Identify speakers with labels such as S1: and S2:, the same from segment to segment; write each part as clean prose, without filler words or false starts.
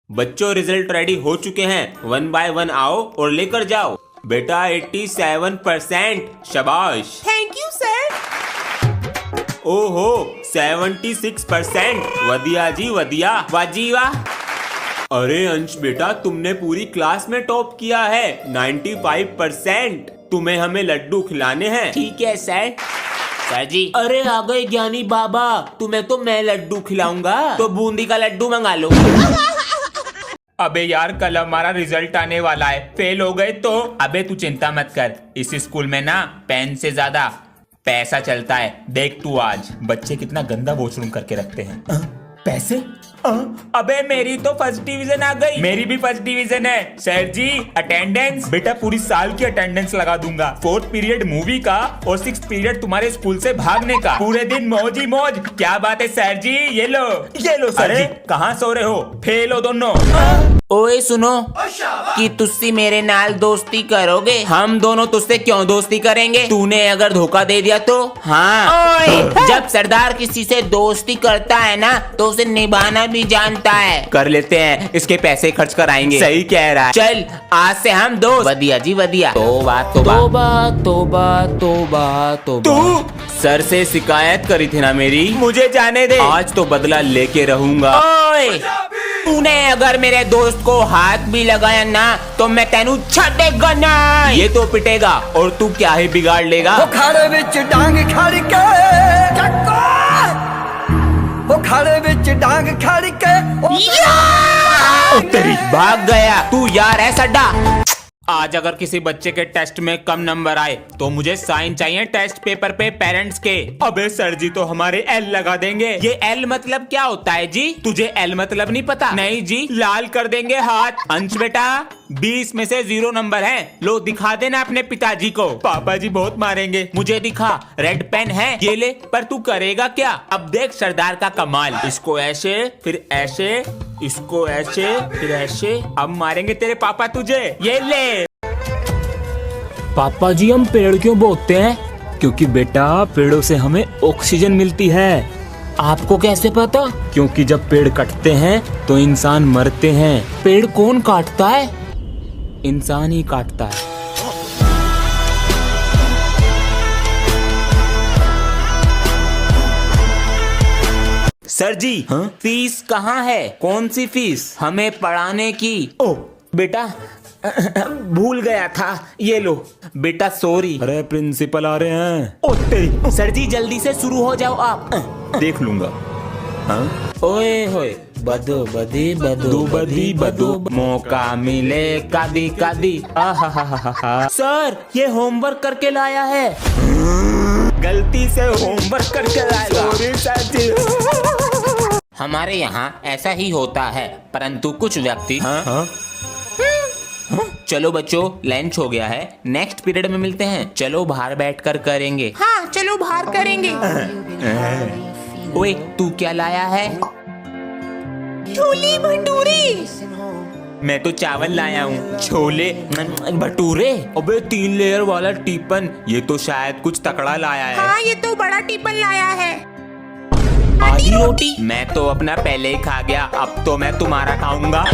S1: बच्चों result ready हो चुके हैं, 1 बाय 1 आओ और लेकर जाओ। बेटा 87%, शाबाश।
S2: Thank you sir.
S1: ओहो 76%, वदिया जी वदिया, वाजी वाह। अरे अंश बेटा तुमने पूरी क्लास में टॉप किया है, 95%। तुम्हें हमें लड्डू खिलाने हैं।
S2: ठीक है सर।
S1: सर जी। अरे आ गए ज्ञानी बाबा, तुम्हें तो मैं लड्डू खिलाऊंगा, तो बूंदी का लड्डू मंगा लो।
S3: अबे यार कल हमारा रिजल्ट आने वाला है, फेल हो गए तो। अबे तू चिंता मत कर, इस स्कूल में ना पेन से ज्यादा पैसा चलता है। देख तू आज बच्चे कितना गंदा वॉशरूम करके रखते हैं। पैसे? अबे मेरी तो फर्स्ट डिवीजन आ गई। मेरी भी फर्स्ट डिवीजन है। सर जी अटेंडेंस? बेटा पूरी साल की अटेंडेंस लगा दूंगा। 4th पीरियड मूवी का और 6th पीरियड तुम्हारे स्कूल से भागने का। पूरे दिन मौज ही मौज। क्या बात है सर जी, ये लो सर जी। कहाँ सो रहे हो? फेल हो दोनों।
S2: ओए सुनो, कि तुस्सी मेरे नाल दोस्ती करोगे? हम दोनों तुझसे क्यों दोस्ती करेंगे? तूने अगर धोखा दे दिया तो? हाँ। ओए, जब सरदार किसी से दोस्ती करता है ना तो उसे निभाना भी जानता है।
S1: कर लेते हैं, इसके पैसे खर्च कराएंगे। सही कह रहा है।
S2: चल आज से हम दोस्त। वदिया जी वदिया। तोबा तोबा तोबा तोबा तोबा।
S1: तू सर से शिकायत करी थी ना मेरी, मुझे जाने दे। आज तो बदला लेके रहूंगा।
S2: ओए, तूने अगर मेरे दोस्त को हाथ भी लगाया ना तो मैं तेनू छड़ेगा ना।
S1: ये तो पिटेगा और तू क्या ही बिगाड़ लेगा।
S4: खाड़े विच डांग खड़ के खाड़े विच डांग खड़ के
S1: तेरी
S2: भाग गया तू यार है सड्डा।
S1: आज अगर किसी बच्चे के टेस्ट में कम नंबर आए तो मुझे साइन चाहिए टेस्ट पेपर पे पेरेंट्स के। अबे सर जी तो हमारे एल लगा देंगे। ये एल मतलब क्या होता है जी? तुझे एल मतलब नहीं पता? नहीं जी, लाल कर देंगे हाथ। अंश बेटा 20 में से 0 नंबर है, लो दिखा देना अपने पिताजी को। पापा जी बहुत मारेंगे। मुझे दिखा, रेड पेन है, ये ले। पर तू करेगा क्या? अब देख सरदार का कमाल। इसको ऐसे फिर ऐसे, इसको ऐसे फिर ऐसे। अब मारेंगे तेरे पापा तुझे, ये ले।
S5: पापा जी हम पेड़ क्यों बोते हैं? क्योंकि बेटा पेड़ों से हमें ऑक्सीजन मिलती है।
S2: आपको कैसे पता?
S5: क्योंकि जब पेड़ कटते हैं तो इंसान मरते हैं।
S2: पेड़ कौन काटता है?
S5: इंसान ही काटता है।
S1: सर जी फीस कहाँ है? कौन सी फीस? हमें पढ़ाने की। ओ बेटा भूल गया था, ये लो। बेटा सॉरी।
S5: अरे प्रिंसिपल आ रहे हैं।
S1: ओ तेरी। सर जी जल्दी से शुरू हो जाओ आप।
S5: देख लूंगा। हाँ?
S2: ओए होए बदो बदी बदो बदी बदो।
S1: मौका मिले कादी कादी। सर ये होमवर्क करके लाया है। गलती से होमवर्क करके लाया। सॉरी सर जी।
S2: हमारे यहाँ ऐसा ही होता है, परंतु कुछ व्यक्ति। चलो बच्चों लंच हो गया है, नेक्स्ट पीरियड में मिलते हैं। चलो बाहर बैठकर करेंगे। हाँ चलो बाहर करेंगे। ओए तू क्या लाया है? छोले भटूरे।
S1: मैं तो चावल लाया हूँ। छोले भटूरे? अबे 3 लेयर वाला टिफिन, ये तो शायद कुछ तकड़ा लाया है।
S2: हाँ ये तो बड़ा टिफिन लाया है।
S1: आधी रोटी? मैं तो अपना पहले ही खा गया, अब तो मैं तुम्हारा खाऊंगा।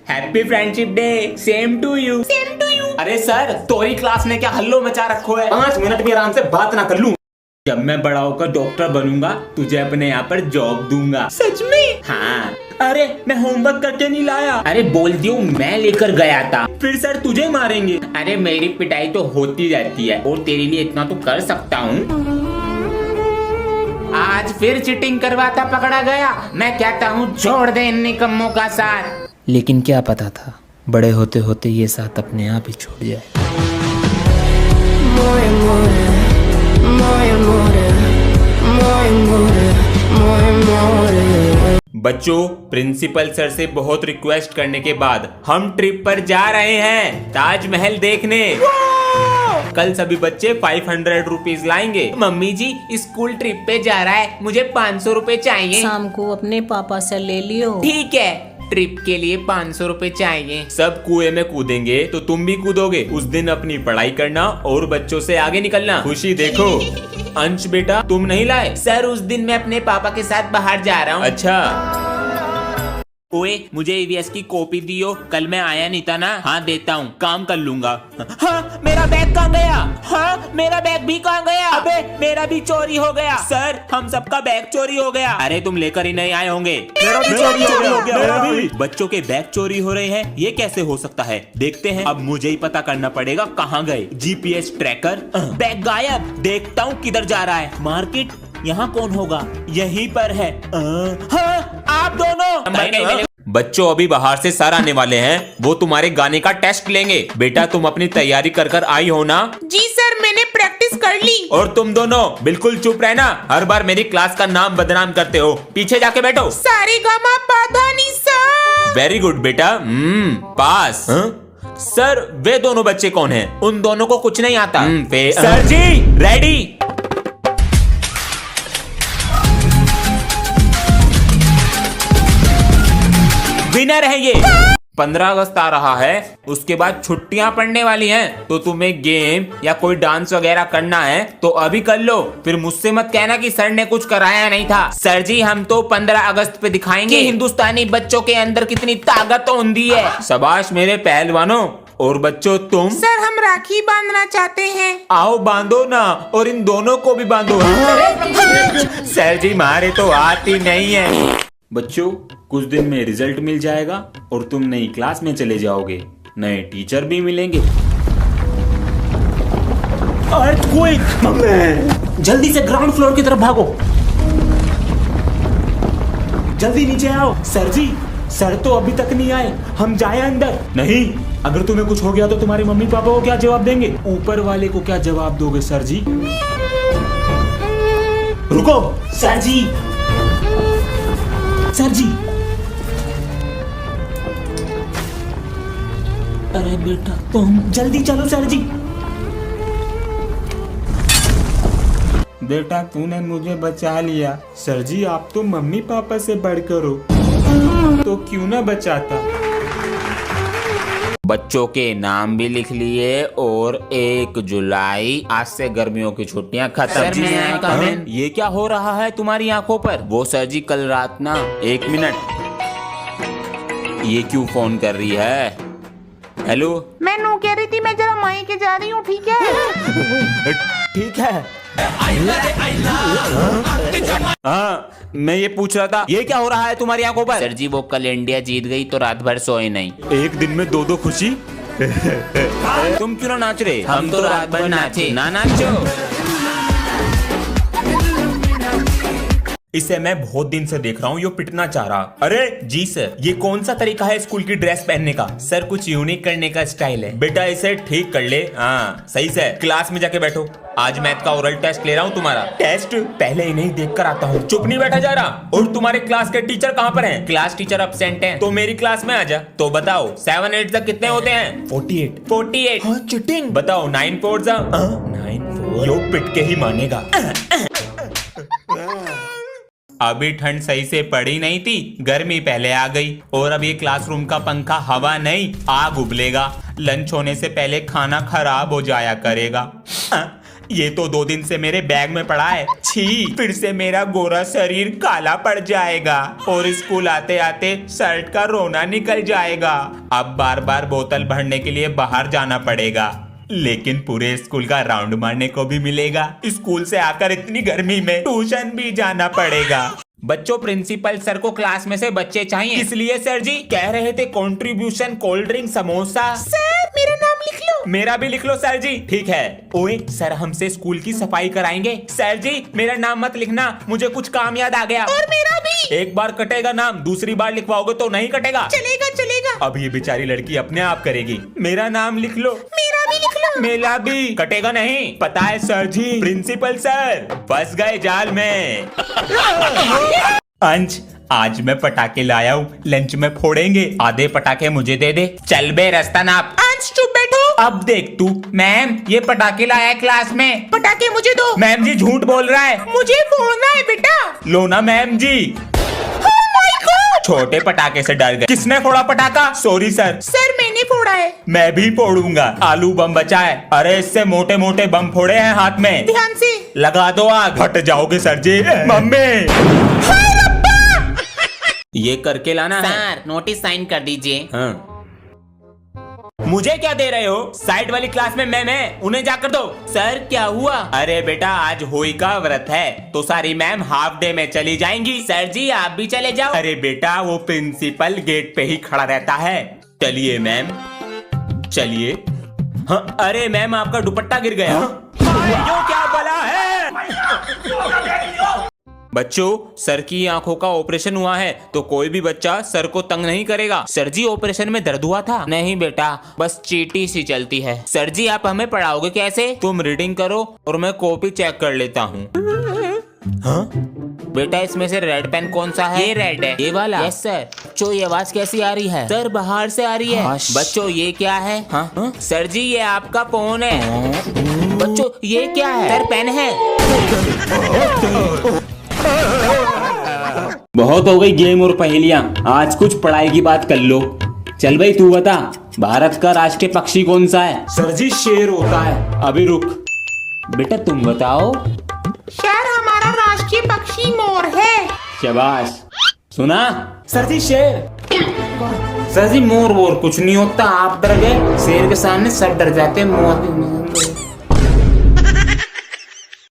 S1: Happy friendship day. Same to you. Same to you. अरे सर तोरी क्लास ने क्या हल्लो मचा रखो है? 5 मिनट भी आराम से बात ना कर लूं? जब मैं बड़ा होकर डॉक्टर बनूंगा तुझे अपने यहाँ पर जॉब दूंगा। सच में? हाँ। अरे मैं होमवर्क करके नहीं लाया। अरे बोल दियो मैं लेकर गया था। फिर सर तुझे मारेंगे। अरे मेरी पिटाई तो होती रहती है और तेरे लिए इतना तो कर सकता हूँ। आज फिर चीटिंग करवाता पकड़ा गया। मैं कहता हूँ छोड़ दे इन निकम्मों का साथ।
S5: लेकिन क्या पता था बड़े होते होते ये साथ अपने आप ही छूट जाए।
S1: बच्चों प्रिंसिपल सर से बहुत रिक्वेस्ट करने के बाद हम ट्रिप पर जा रहे हैं ताजमहल देखने। कल सभी बच्चे 500 रुपीज लाएंगे। मम्मी जी स्कूल ट्रिप पे जा रहा है, मुझे 500 रुपए चाहिए।
S6: शाम को अपने पापा से ले लियो।
S2: ठीक है, ट्रिप के लिए 500 रुपए चाहिए।
S1: सब कुएं में कूदेंगे तो तुम भी कूदोगे। उस दिन अपनी पढ़ाई करना और बच्चों से आगे निकलना। खुशी देखो। अंश बेटा तुम नहीं लाए?
S2: सर उस दिन मैं अपने पापा के साथ बाहर जा रहा हूँ।
S1: अच्छा ओए मुझे ईवीएस की कॉपी दियो, कल मैं आया नहीं था ना। हाँ देता हूँ, काम कर लूंगा। हाँ मेरा बैग कहाँ गया? हाँ मेरा बैग भी कहाँ गया? अबे मेरा भी चोरी हो गया। सर हम सबका बैग चोरी हो गया। अरे तुम लेकर ही नहीं आए होंगे। मेरा भी चोरी हो गया। मेरा भी। बच्चों के बैग चोरी हो रहे हैं, ये कैसे हो सकता है? देखते हैं, अब मुझे ही पता करना पड़ेगा कहाँ गए। GPS tracker. बैग गायब। देखता हूँ किधर जा रहा है। मार्केट, यहाँ कौन होगा? यहीं पर है। हाँ, आप दोनों। बच्चों अभी बाहर से सर आने वाले हैं, वो तुम्हारे गाने का टेस्ट लेंगे। बेटा तुम अपनी तैयारी कर कर आई हो ना?
S2: जी सर, मैंने प्रैक्टिस कर ली।
S1: और तुम दोनों बिल्कुल चुप रहना, हर बार मेरी क्लास का नाम बदनाम करते हो। पीछे जाके बैठो।
S2: सारेगामा पाधानीसा।
S1: वेरी गुड बेटा, पास। सर वे दोनों बच्चे कौन हैं? उन दोनों को कुछ नहीं आता। सर जी रेडी। विनर है ये। 15 अगस्त आ रहा है, उसके बाद छुट्टियां पड़ने वाली हैं, तो तुम्हें गेम या कोई डांस वगैरह करना है तो अभी कर लो। फिर मुझसे मत कहना कि सर ने कुछ कराया नहीं था। सर जी हम तो 15 अगस्त पे दिखाएंगे हिंदुस्तानी बच्चों के अंदर कितनी ताकत होती है। शाबाश मेरे पहलवानों। और बच्चों तुम?
S2: सर हम राखी बांधना चाहते हैं।
S1: आओ बांधो ना, और इन दोनों को भी बांधो। सर जी मारे तो आती नहीं है। बच्चों कुछ दिन में रिजल्ट मिल जाएगा और तुम नई क्लास में चले जाओगे, नए टीचर भी मिलेंगे। अर्थक्वेक! जल्दी से ग्राउंड फ्लोर की तरफ भागो। जल्दी नीचे आओ। सर जी, सर तो अभी तक नहीं आए, हम जाए अंदर? नहीं, अगर तुम्हें कुछ हो गया तो तुम्हारे मम्मी पापा को क्या जवाब देंगे? ऊपर वाले को क्या जवाब दोगे सर जी? रुको सर जी। सर जी, अरे बेटा तुम जल्दी चलो सर जी। बेटा तूने मुझे बचा लिया। सर जी आप तो मम्मी पापा से बढ़कर हो, तो क्यों ना बचाता। बच्चों के नाम भी लिख लिए और 1 जुलाई आज से गर्मियों की छुट्टियां खत्म। ये क्या हो रहा है तुम्हारी आंखों पर? वो सर जी कल रात ना। 1 मिनट, ये क्यों फोन कर रही है? हेलो,
S2: मैं नू कह रही थी, मैं जरा माई के जा रही हूँ, ठीक है?
S1: ठीक है। हाँ मैं ये पूछ रहा था, ये क्या हो रहा है तुम्हारी आंखों पर?
S2: सर जी वो कल इंडिया जीत गई तो रात भर सोए नहीं।
S1: एक दिन में 2 खुशी। तुम क्यों ना नाच रहे?
S2: हम तो रात भर नाचे।
S1: ना नाचो। इसे मैं बहुत दिन से देख रहा हूँ, ये पिटना चाह रहा। अरे जी सर, ये कौन सा तरीका है स्कूल की ड्रेस पहनने का? सर कुछ यूनिक करने का स्टाइल है। बेटा इसे ठीक कर ले। हाँ सही से। क्लास में जाके बैठो, आज मैथ का ओरल टेस्ट ले रहा हूँ तुम्हारा। टेस्ट? पहले इन्हें देख कर आता हूँ। चुप नहीं बैठा जा रहा। और तुम्हारे क्लास के टीचर कहाँ पर हैं? क्लास टीचर अब्सेंट हैं। तो मेरी क्लास में आ जा। तो बताओ 7 8 तक कितने होते हैं? 48। हाँ चिटिंग। बताओ 9 4 9 4। यो पिट के ही मानेगा। अभी ठंड सही से पड़ी नहीं थी, गर्मी पहले आ गई, और अब ये क्लासरूम का पंखा हवा नहीं आग उबलेगा। लंच होने से पहले खाना खराब हो जाया करेगा। ये तो 2 दिन से मेरे बैग में पड़ा है। छी, फिर से मेरा गोरा शरीर काला पड़ जाएगा और स्कूल आते आते शर्ट का रोना निकल जाएगा। अब बार बार बोतल भरने के लिए बाहर जाना पड़ेगा, लेकिन पूरे स्कूल का राउंड मारने को भी मिलेगा। स्कूल से आकर इतनी गर्मी में ट्यूशन भी जाना पड़ेगा। बच्चों प्रिंसिपल सर को क्लास में से बच्चे चाहिए। किस लिए सर जी? कह रहे थे contribution cold drink samosa.
S2: Sir मेरा नाम लिख लो।
S1: मेरा भी लिख लो सर जी। ठीक है। ओए सर हमसे स्कूल की सफाई कराएंगे। सर जी मेरा नाम मत लिखना, मुझे कुछ काम याद आ गया।
S2: और मेरा भी।
S1: एक बार कटेगा नाम, दूसरी बार लिखवाओगे तो नहीं कटेगा।
S2: चलेगा।
S1: अब ये बेचारी लड़की अपने आप करेगी। मेरा नाम लिख लो।
S2: मेरा भी लिख लो।
S1: मेरा भी। कटेगा नहीं, पता है सर जी। प्रिंसिपल सर फंस गए जाल में। अंश आज मैं पटाखे लाया हूँ, लंच में फोड़ेंगे। आधे पटाखे मुझे दे दे। चल बे रास्ता नाप।
S2: अंश चुप बैठो।
S1: अब देख तू। मैम ये पटाखे लाया है क्लास में।
S2: पटाखे मुझे दो।
S1: मैम जी झूठ बोल रहा है।
S2: मुझे फोड़ना है बेटा।
S1: लो ना मैम जी। छोटे पटाखे से डर गए। किसने फोड़ा पटाखा? Sorry sir.
S2: सर मैंने फोड़ा है।
S1: मैं भी फोड़ूंगा। आलू बम बचा है। अरे इससे मोटे मोटे बम फोड़े हैं हाथ में।
S2: ध्यान से
S1: लगा दो आग। फट जाओगे सर जी। मम्मी ये करके लाना है।
S2: सर नोटिस साइन कर दीजिए।
S1: हाँ। मुझे क्या दे रहे हो? साइड वाली क्लास में मैम है, उन्हें जाकर दो।
S2: सर क्या हुआ?
S1: अरे बेटा आज होली का व्रत है तो सारी मैम हाफ डे में चली जाएंगी।
S2: सर जी आप भी चले जाओ।
S1: अरे बेटा वो प्रिंसिपल गेट पे ही खड़ा रहता है। चलिए मैम चलिए। हाँ, अरे मैम आपका दुपट्टा गिर गया। यो क्या बला है? बच्चों सर की आंखों का ऑपरेशन हुआ है तो कोई भी बच्चा सर को तंग नहीं करेगा। सर जी ऑपरेशन में दर्द हुआ था?
S2: नहीं बेटा बस चींटी सी चलती है।
S1: सर जी आप हमें पढ़ाओगे कैसे? तुम रीडिंग करो और मैं कॉपी चेक कर लेता हूँ। हाँ?
S2: बेटा इसमें से रेड पेन कौन सा है?
S1: ये रेड है।
S2: ये वाला?
S1: Yes sir.
S2: बच्चों ये आवाज कैसी आ रही है?
S1: सर बाहर से आ रही है।
S2: बच्चों ये क्या है?
S1: हाँ? सर जी ये आपका फोन है।
S2: बच्चों ये क्या है?
S1: सर पेन है।
S5: बहुत हो गई गेम और पहेलियां, आज कुछ पढ़ाई की बात कर लो। चल भाई तू बता, भारत का राष्ट्रीय पक्षी कौन सा है?
S1: सर जी शेर होता है।
S5: अभी रुक बेटा तुम बताओ।
S7: सर हमारा राष्ट्रीय पक्षी मोर है।
S5: शाबाश। सुना?
S1: सर जी शेर। सर जी मोर वोर कुछ नहीं होता, आप डर गए। शेर के सामने सब डर जाते हैं, मोर